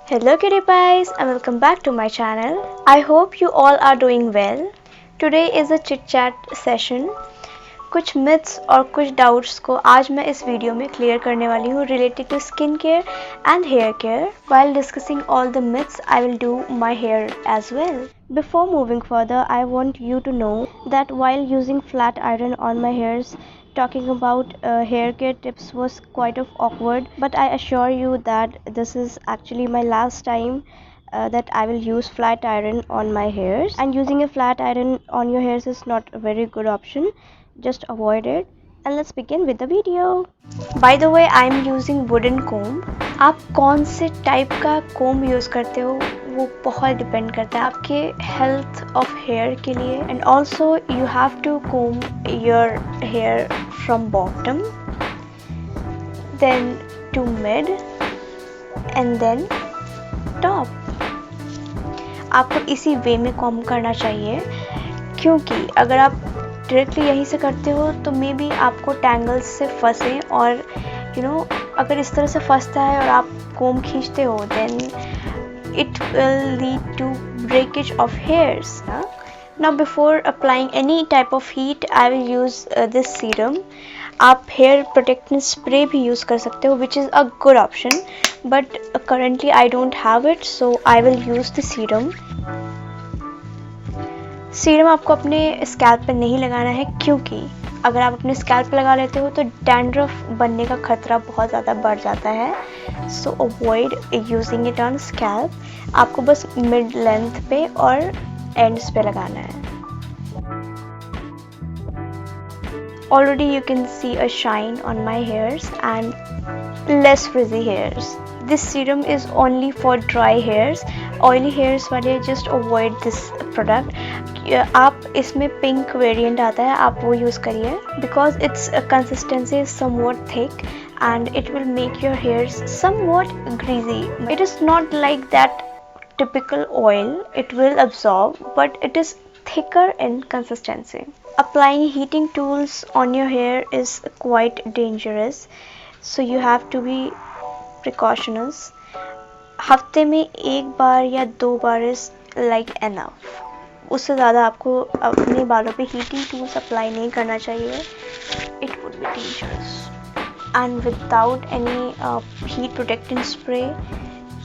Hello cutie pies and welcome back to my channel. I hope you all are doing well. Today is a chit chat session. कुछ myths और कुछ doubts को आज मैं इस video में clear करने वाली हूँ related to skin care and hair care. While discussing all the myths, I will do my hair as well. Before moving further, I want you to know that while using flat iron on my hairs, talking about hair care tips was quite of awkward, but I assure you that this is actually my last time that I will use flat iron on my hairs, and using a flat iron on your hairs is not a very good option. Just avoid it, and let's begin with the video. By the way, I am using wooden comb. आप कौन से type का comb use करते हो वो बहुत depend करता है आपके हेल्थ ऑफ हेयर के लिए. And also you have to comb your hair from bottom, then to mid and then top. आपको इसी वे में comb करना चाहिए, क्योंकि अगर आप डायरेक्टली यहीं से करते हो तो मे बी आपको टैंगल्स से फंसे, और अगर इस तरह से फंसता है और आप कोम खींचते हो then it will lead to breakage of hairs. Now before applying any type of heat, I will use this serum. आप hair protectant spray भी use कर सकते हो, which is a good option, but currently I don't have it, so I will use the serum. Serum आपको अपने scalp पे नहीं लगाना है, क्योंकि अगर आप अपने स्कैल्प पे लगा लेते हो तो डैंड्रफ बनने का खतरा बहुत ज़्यादा बढ़ जाता है. सो avoid using it on scalp. आपको बस मिड लेंथ पे और एंड्स पे लगाना है. Already you can see a shine on my hairs and less frizzy hairs. This serum is only for dry hairs. Oily hairs वाले just avoid this product. आप इसमें पिंक वेरिएंट आता है, आप वो यूज़ करिए, because its consistency is somewhat thick and it will make your hairs somewhat greasy. It is not like that typical oil, it will absorb, but it is thicker in consistency. Applying heating tools on your hair is quite dangerous, so you have to be precautious. हफ्ते में एक बार या 2 बार is like enough. उससे ज़्यादा आपको अपने बालों पे हीटिंग टूल्स अप्लाई नहीं करना चाहिए. It would be dangerous. And without any heat protectant spray,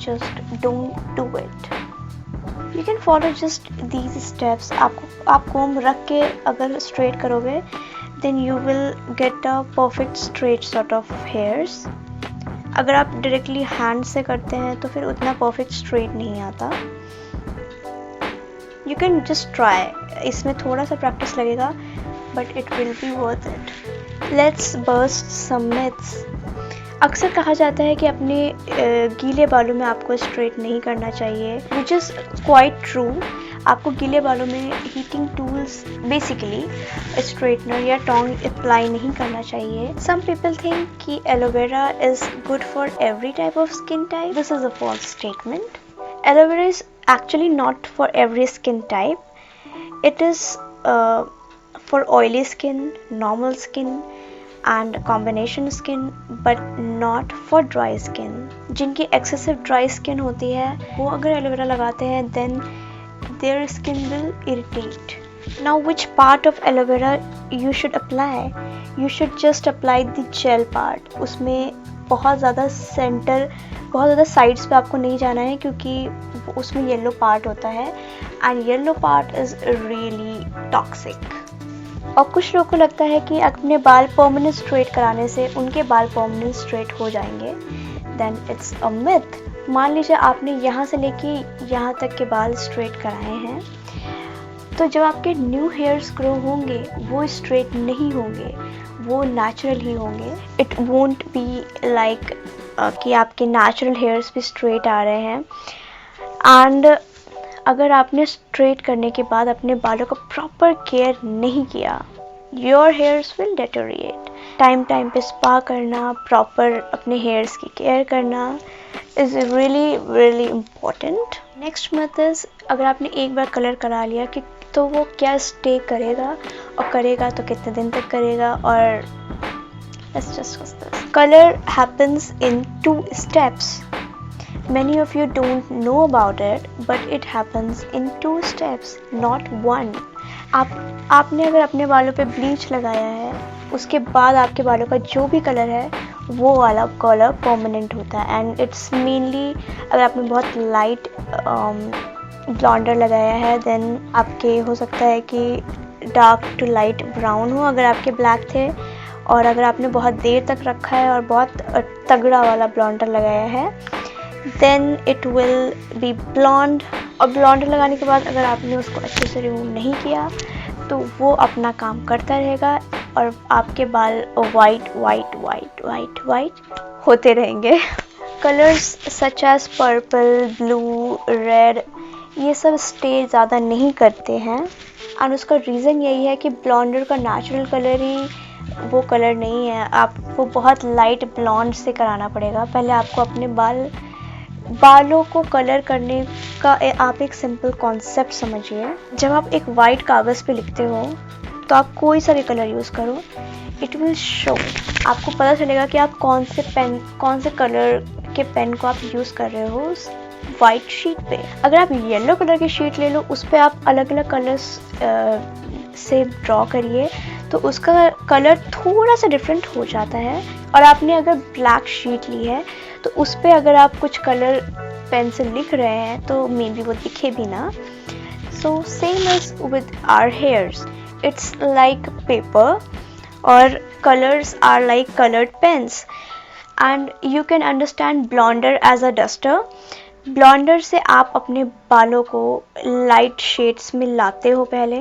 just don't do it. You can follow just these steps. आप comb रख के अगर straight करोगे then you will get a perfect straight sort of hairs. अगर आप directly hand से करते हैं तो फिर उतना परफेक्ट स्ट्रेट नहीं आता. You can just try. इसमें थोड़ा सा प्रैक्टिस लगेगा, but it will be worth it. Let's burst some myths. अक्सर कहा जाता है कि अपने गीले बालों में आपको स्ट्रेट नहीं करना चाहिए, विच इज़ क्वाइट ट्रू. आपको गीले बालों में हीटिंग टूल्स बेसिकली स्ट्रेटनर या टोंग अप्लाई नहीं करना चाहिए. सम पीपल थिंक कि aloe vera is good for every type of skin type. This is a false statement. Aloe vera is actually not for every skin type. It is for oily skin, normal skin and combination skin, but not for dry skin. जिनकी excessive dry skin होती है वो अगर aloe vera लगाते हैं then their skin will irritate. Now which part of aloe vera you should apply? You should just apply the gel part. उसमें बहुत ज़्यादा साइड्स पे आपको नहीं जाना है, क्योंकि उसमें येलो पार्ट होता है and yellow part is really toxic. और कुछ लोगों को लगता है कि अपने बाल परमानेंट स्ट्रेट कराने से उनके बाल परमानेंट स्ट्रेट हो जाएंगे. Then it's a myth. मान लीजिए आपने यहाँ से लेके यहाँ तक के बाल स्ट्रेट कराए हैं, तो जब आपके न्यू हेयर्स ग्रो होंगे वो स्ट्रेट नहीं होंगे, वो नेचुरल ही होंगे. इट वोंट बी लाइक कि आपके नेचुरल हेयर्स भी स्ट्रेट आ रहे हैं. एंड अगर आपने स्ट्रेट करने के बाद अपने बालों का प्रॉपर केयर नहीं किया, your hairs will deteriorate. Time पे स्पा करना, प्रॉपर अपने हेयर्स की केयर करना is really important. Next myth is, अगर आपने एक बार कलर करा लिया कि तो वो क्या स्टे करेगा, और करेगा तो कितने दिन तक करेगा, और let's discuss this. Color happens in 2 steps. Many of you don't know about it, but it happens in 2 steps, not 1. आपने अगर अपने बालों पे ब्लीच लगाया है, उसके बाद आपके बालों का जो भी कलर है वो वाला कलर परमानेंट होता है. एंड इट्स मेनली अगर आपने बहुत लाइट ब्लॉन्डर लगाया है, देन आपके हो सकता है कि डार्क टू लाइट ब्राउन हो अगर आपके ब्लैक थे. और अगर आपने बहुत देर तक रखा है और बहुत तगड़ा वाला ब्लॉन्डर लगाया है, then it will be blonde. और ब्लॉन्डर लगाने के बाद अगर आपने उसको अच्छे से रिमूव नहीं किया तो वो अपना काम करता रहेगा और आपके बाल white white white white white होते रहेंगे. Colours such as purple, blue, red ये सब स्टे ज़्यादा नहीं करते हैं. और उसका रीज़न यही है कि ब्लॉन्डर का नेचुरल कलर ही वो कलर नहीं है. आपको बहुत लाइट ब्लॉन्ड से कराना पड़ेगा. पहले आपको अपने बालों को कलर करने का आप एक सिंपल कॉन्सेप्ट समझिए. जब आप एक वाइट कागज़ पे लिखते हो तो आप कोई सा भी कलर यूज़ करो, इट विल शो. आपको पता चलेगा कि आप कौन से कलर के पेन को आप यूज़ कर रहे हो उस वाइट शीट पे. अगर आप येलो कलर की शीट ले लो, उस पर आप अलग अलग कलर्स से ड्रॉ करिए तो उसका कलर थोड़ा सा डिफरेंट हो जाता है. और आपने अगर ब्लैक शीट ली है तो उस पर अगर आप कुछ कलर पेन से लिख रहे हैं तो मे बी वो दिखे भी ना. So same as with our hairs, it's like paper और colors are like colored pens. And you can understand blonder as a duster. ब्लॉन्डर से आप अपने बालों को लाइट शेड्स में लाते हो पहले,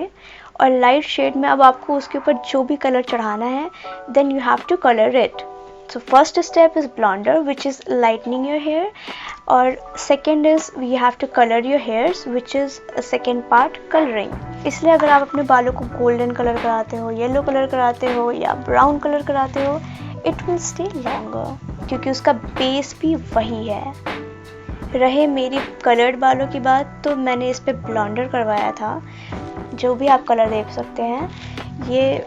और लाइट शेड में अब आपको उसके ऊपर जो भी कलर चढ़ाना है, then you have to colour it. So first step is blonder, which is lightening your hair, और second is we have to color your hairs, which is second part coloring. इसलिए अगर आप अपने बालों को गोल्डन कलर कराते हो, yellow colour कराते हो या ब्राउन कलर कराते हो, it will stay longer क्योंकि उसका बेस भी वही है. रहे मेरी कलर्ड बालों की बात, तो मैंने इस पे ब्लॉन्डर करवाया था. जो भी आप कलर देख सकते हैं, ये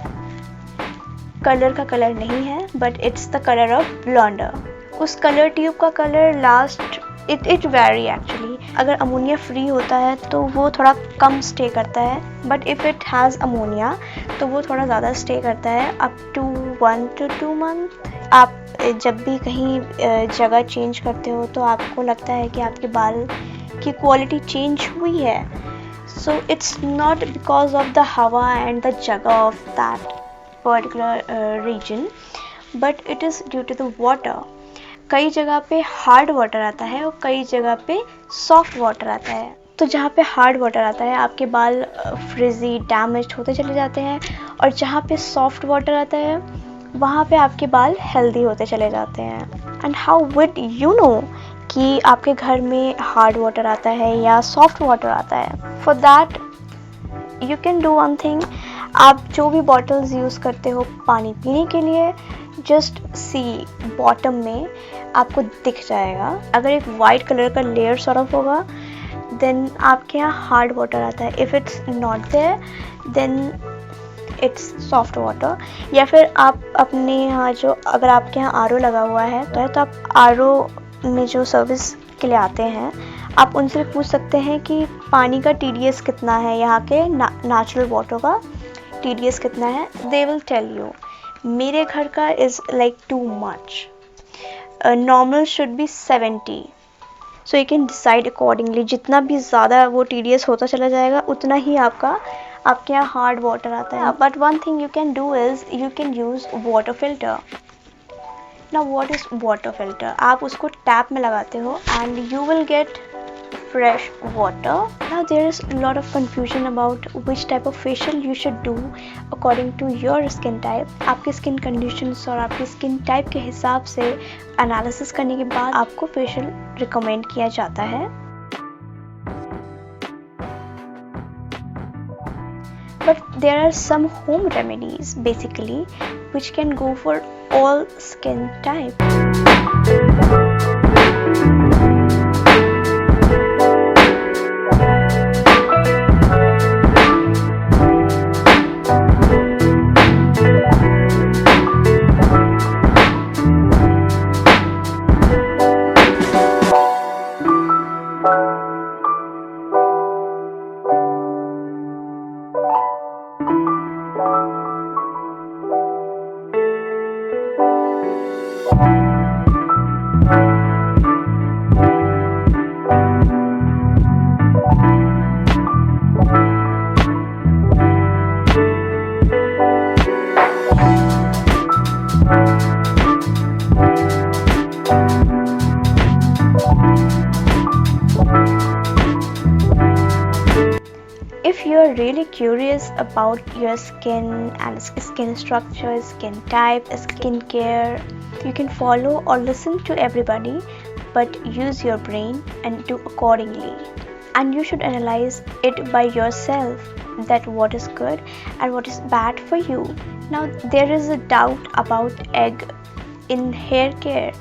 कलर का कलर नहीं है, but it's the colour of blonder. उस कलर ट्यूब का colour last it very actually. अगर अमोनिया फ्री होता है तो वो थोड़ा कम स्टे करता है, but if it has ammonia तो वो थोड़ा ज़्यादा स्टे करता है, अप टू 1 to 2 month. आप जब भी कहीं जगह चेंज करते हो तो आपको लगता है कि आपके बाल की क्वालिटी चेंज हुई है. So it's not because of the हवा एंड द जगह of that particular reason, but it is due to the water. कई जगह पे हार्ड वाटर आता है और कई जगह पे सॉफ्ट वाटर आता है. तो जहाँ पे हार्ड वाटर आता है आपके बाल फ्रिजी डैमेज होते चले जाते हैं, और जहाँ पे सॉफ्ट वाटर आता है वहाँ पे आपके बाल हेल्दी होते चले जाते हैं. And how would you know कि आपके घर में हार्ड वाटर आता है या सॉफ्ट वाटर आता है? For that you can do one thing. आप जो भी बॉटल्स यूज़ करते हो पानी पीने के लिए, जस्ट सी बॉटम में आपको दिख जाएगा. अगर एक वाइट कलर का लेयर सॉर्ट ऑफ होगा, देन आपके यहाँ हार्ड वाटर आता है. If it's not there, then it's soft water. या फिर आप अपने यहाँ जो, अगर आपके यहाँ आर ओ लगा हुआ है तो आप आर ओ में जो सर्विस के लिए आते हैं, आप उनसे पूछ सकते हैं कि पानी का TDS कितना है, यहाँ के नेचुरल वाटर का TDS कितना है. They will tell you. मेरे घर का is like too much. Normal should be 70. So you can decide accordingly. जितना भी ज़्यादा वो TDS होता चला जाएगा उतना ही आपके यहाँ हार्ड वाटर आता है. But one thing you can do is you can use water filter. ना व्हाट इज़ वाटर फिल्टर? आप उसको टैप में लगाते हो and you will get fresh water. Now there is a lot of confusion about which type of facial you should do according to your skin type. आपके skin conditions और आपके skin type के हिसाब से analysis करने के बाद आपको facial recommend किया जाता है. But there are some home remedies basically which can go for all skin type. really curious about your skin and skin structure, skin type, skin care, you can follow or listen to everybody, but use your brain and do accordingly. And you should analyze it by yourself, that what is good and what is bad for you. Now there is a doubt about egg in hair care.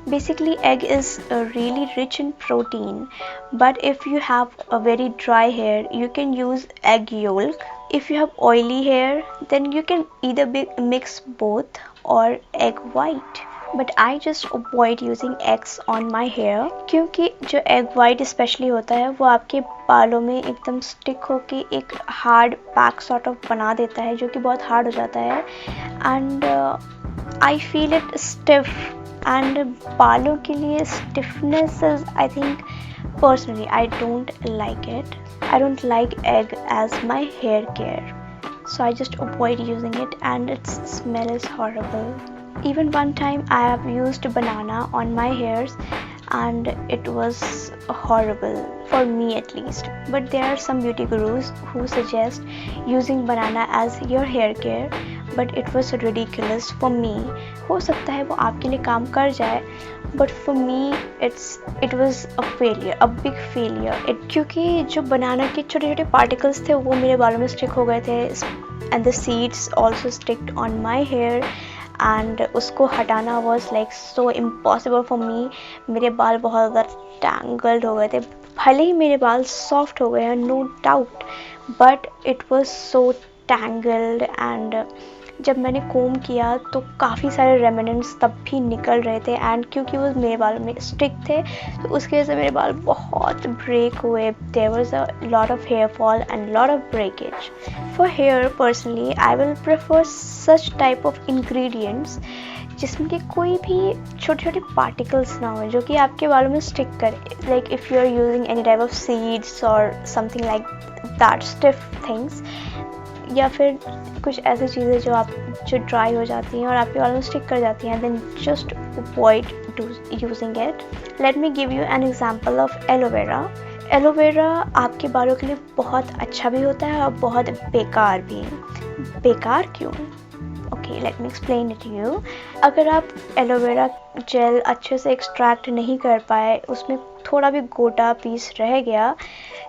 Basically, egg is really rich in protein, but if you have a very dry hair, you can use egg yolk. If you have oily hair, then you can either mix both or egg white. But I just avoid using eggs on my hair, क्योंकि जो egg white especially होता है वो आपके बालों में एकदम stick होके एक हार्ड पैक सॉर्ट ऑफ बना देता है, जो कि बहुत हार्ड हो जाता है. And I feel it stiff, and बालों के लिए stiffness is, I think personally, I don't like it. I don't like egg as my hair care, so I just avoid using it, and its smell is horrible. Even one time I have used banana on my hairs and it was horrible, for me at least. But there are some beauty gurus who suggest using banana as your hair care, but it was ridiculous for me. हो सकता है वो आपके लिए काम कर जाए, but for me it was a failure, a big failure. क्योंकि जो बनाना के छोटे छोटे particles थे वो मेरे बालों में stick हो गए थे, and the seeds also sticked on my hair, and उसको हटाना was like so impossible for me. मेरे बाल बहुत ज़्यादा tangled हो गए थे. भले ही मेरे बाल soft हो गए हैं, no doubt, but it was so tangled, and जब मैंने कोम किया तो काफ़ी सारे रेमिनेंट्स तब भी निकल रहे थे, एंड क्योंकि वो मेरे बालों में स्टिक थे तो उसकी वजह से मेरे बाल बहुत ब्रेक हुए. There was a lot of hair fall and lot of breakage. For hair personally I will prefer such type of ingredients जिसमें कि कोई भी छोटे छोटे पार्टिकल्स ना हो जो कि आपके बालों में स्टिक करे. Like if you are using any type of seeds और something like that stiff things, या फिर कुछ ऐसी चीज़ें जो ड्राई हो जाती हैं और आपके बालों में स्टिक कर जाती हैं, then just avoid using it. Let me give you an example of aloe vera. Aloe vera आपके बालों के लिए बहुत अच्छा भी होता है और बहुत बेकार भी. बेकार क्यों? Okay, let me explain it you. अगर आप एलोवेरा जेल अच्छे से एक्सट्रैक्ट नहीं कर पाए, उसमें थोड़ा भी गोटा पीस रह गया,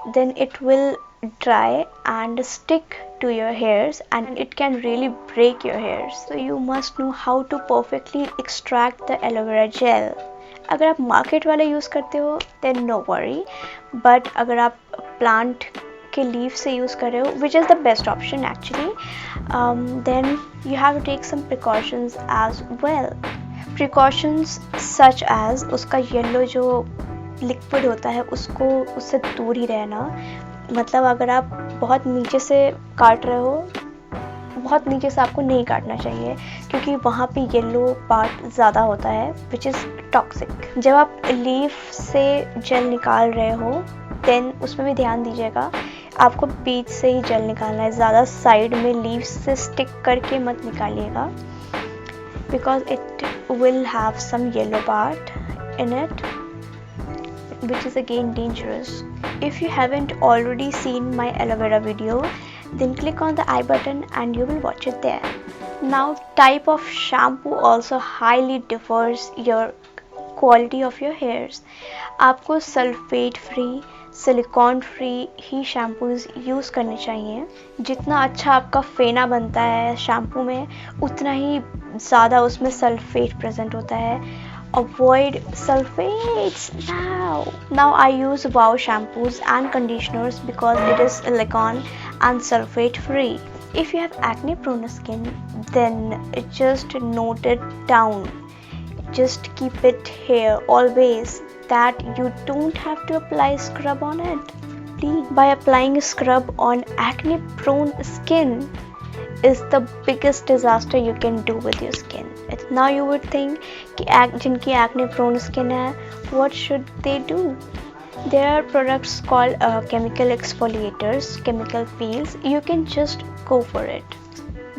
then it will dry and stick to your hairs, and it can really break your hairs. So you must know how to perfectly extract the aloe vera gel. अगर आप मार्केट वाला यूज़ करते हो then no worry, but अगर आप plant के leaf से use कर रहे हो, which is the best option actually, then you have to take some precautions as well. Precautions such as उसका येलो जो लिक्विड होता है उससे दूर ही रहना. मतलब अगर आप बहुत नीचे से काट रहे हो, बहुत नीचे से आपको नहीं काटना चाहिए, क्योंकि वहाँ पे येलो पार्ट ज़्यादा होता है विच इज़ टॉक्सिक. जब आप लीफ से जेल निकाल रहे हो देन उसमें भी ध्यान दीजिएगा, आपको बीच से ही जेल निकालना है, ज़्यादा साइड में लीफ से स्टिक करके मत निकालिएगा, because it will have some yellow part in it, which is again dangerous. If you haven't already seen my aloe vera video, then click on the I button and you will watch it there. Now, type of shampoo also highly differs your quality of your hairs. आपको sulphate free, silicon free ही shampoos use करने चाहिए. जितना अच्छा आपका फेना बनता है shampoo में, उतना ही ज़्यादा उसमें सल्फेट प्रेजेंट होता है. Avoid sulfates now. Now I use Wow shampoos and conditioners because it is silicone and sulfate free. If you have acne prone skin, then just note it down. Just keep it here always that you don't have to apply scrub on it. Please, by applying scrub on acne prone skin is the biggest disaster you can do with your skin. Now you would think कि जिनकी acne prone skin है, what should they do? There are products called chemical exfoliators, chemical peels. You can just go for it.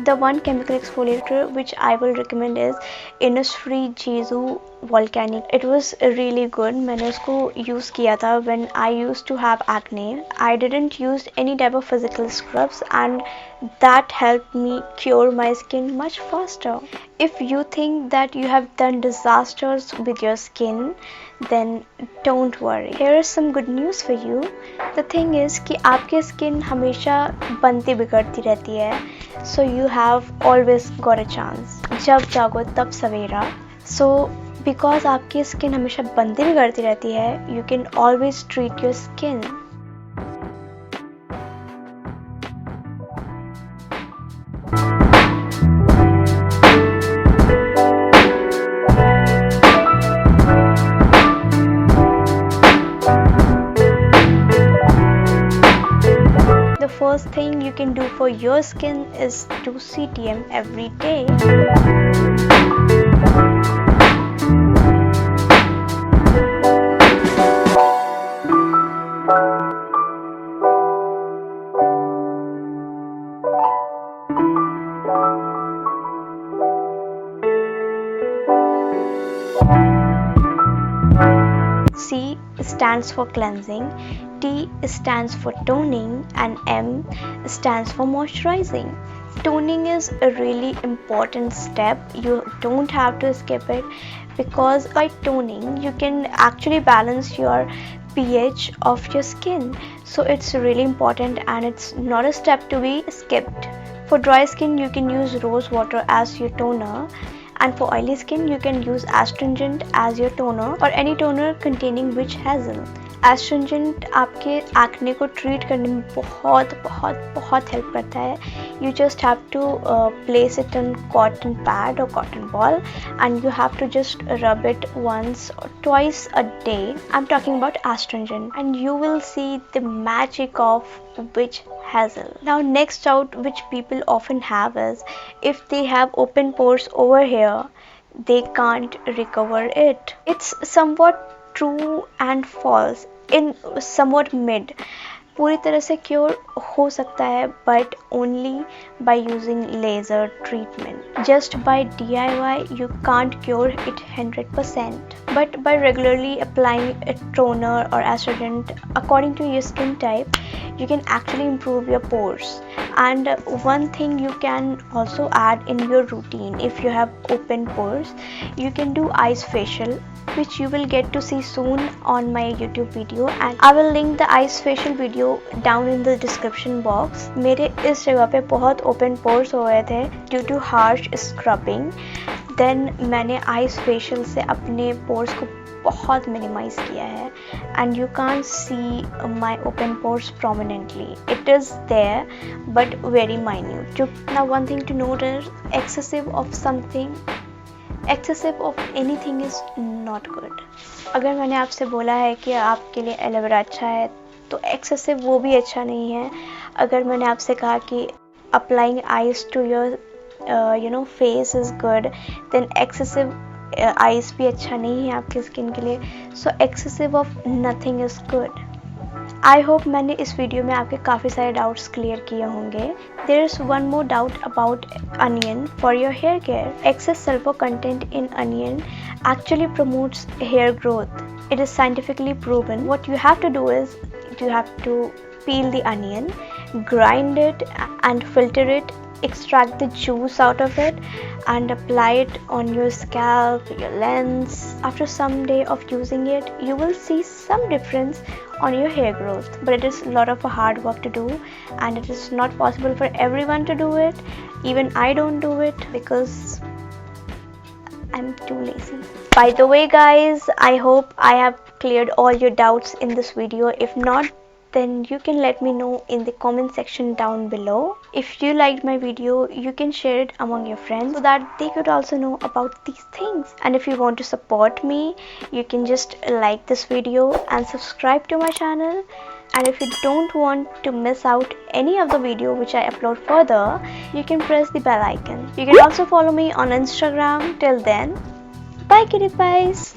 The one chemical exfoliator which I will recommend is Innisfree Jeju Volcanic. It was really good. मैंने उसको use किया था when I used to have acne. I didn't use any type of physical scrubs and that helped me cure my skin much faster. If you think that you have done disasters with your skin, then don't worry. Here is some good news for you. The thing is कि आपकी skin हमेशा बनती बिगड़ती रहती है. So you have always got a chance. जब जागो तब सवेरा. So because आपकी स्किन हमेशा बनती बिगड़ती रहती है, you can always treat your skin. The first thing you can do for your skin is do CTM every day. C stands for cleansing, T stands for toning, and M stands for moisturizing. Toning is a really important step. You don't have to skip it because by toning you can actually balance your pH of your skin. So it's really important and it's not a step to be skipped. For dry skin you can use rose water as your toner. And for oily skin you can use astringent as your toner or any toner containing witch hazel. Astringent आपके acne को treat करने में बहुत help करता है. You just have to place it on cotton pad or cotton ball and you have to just rub it once or twice a day. I'm talking about astringent and you will see the magic of witch hazel. Now next doubt which people often have is if they have open pores over here, they can't recover it. It's somewhat true and false in somewhat mid. पूरी तरह से cure हो सकता है but only by using laser treatment. Just by DIY you can't cure it 100%. But by regularly applying a toner or astringent according to your skin type, you can actually improve your pores. And one thing you can also add in your routine if you have open pores, you can do ice facial, which you will get to see soon on my YouTube video, and I will link the ice facial video down in the description box. मेरे इस जगह पे बहुत open pores हो गए थे due to harsh scrubbing. Then मैंने ice facial से अपने pores को बहुत minimize किया है and you can't see my open pores prominently. It is there but very minute. Now one thing to note is excessive of anything is not good. अगर मैंने आपसे बोला है कि आपके लिए एलोवेरा अच्छा है तो एक्सेसिव वो भी अच्छा नहीं है. अगर मैंने आपसे कहा कि applying ice to your face is good, then excessive ice भी अच्छा नहीं है आपकी स्किन के लिए. So excessive of nothing is good. I hope मैंने इस वीडियो में आपके काफ़ी सारे डाउट्स क्लियर किए होंगे. There is one more doubt about onion for your hair care. Excess sulphur content in onion actually promotes hair growth. It is scientifically proven. What you have to do is you have to peel the onion, grind it and filter it, extract the juice out of it and apply it on your scalp, your lens. After some day of using it, you will see some difference on your hair growth, but it is a lot of hard work to do and it is not possible for everyone to do it. Even I don't do it because I'm too lazy. By the way guys, I hope I have cleared all your doubts in this video. If not, then you can let me know in the comment section down below. If you liked my video, you can share it among your friends so that they could also know about these things. And if you want to support me, you can just like this video and subscribe to my channel. And if you don't want to miss out any of the video which I upload further, you can press the bell icon. You can also follow me on Instagram. Till then, bye kitty pies.